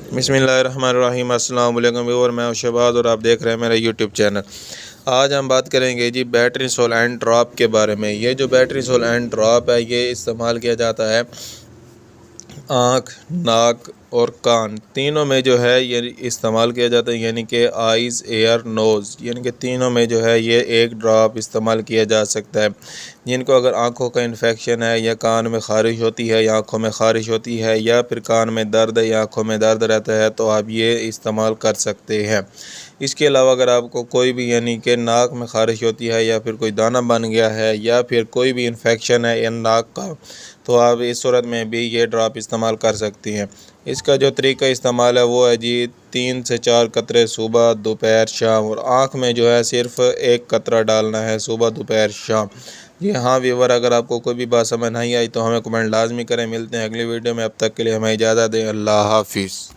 बिस्मिल्लाहिर्रहमानिर्रहीम। अस्सलाम वालेकुम व्यूअर, मैं शहबाज और आप देख रहे हैं मेरा यूट्यूब चैनल। आज हम बात करेंगे जी बैटरी सोल एंड ड्रॉप के बारे में। ये जो बैटरी सोल एंड ड्रॉप है ये इस्तेमाल किया जाता है आँख, नाक और कान तीनों में जो है ये इस्तेमाल किया जाता है, यानी कि आइज़, एयर, नोज़, यानी कि तीनों में जो है ये एक ड्रॉप इस्तेमाल किया जा सकता है। जिनको अगर आँखों का इन्फेक्शन है या कान में ख़ारिश होती है या आँखों में ख़ारिश होती है या फिर कान में दर्द या आँखों में दर्द रहता है तो आप ये इस्तेमाल कर सकते हैं। इसके अलावा अगर आपको कोई भी यानी कि नाक में ख़ारिश होती है या फिर कोई दाना बन गया है या फिर कोई भी इन्फेक्शन है या नाक का, तो आप इस सूरत में भी ये ड्रॉप इस्तेमाल कर सकती हैं। इसका जो तरीका इस्तेमाल है वो है जी 3 से 4 कतरे सुबह, दोपहर, शाम, और आँख में जो है सिर्फ़ 1 कतरा डालना है सुबह, दोपहर, शाम। जी हाँ व्यूअर, अगर आपको कोई भी बात समझ नहीं आई तो हमें कमेंट लाजमी करें। मिलते हैं अगली वीडियो में, अब तक के लिए हमें इजाज़त दें। अल्लाह हाफिज़।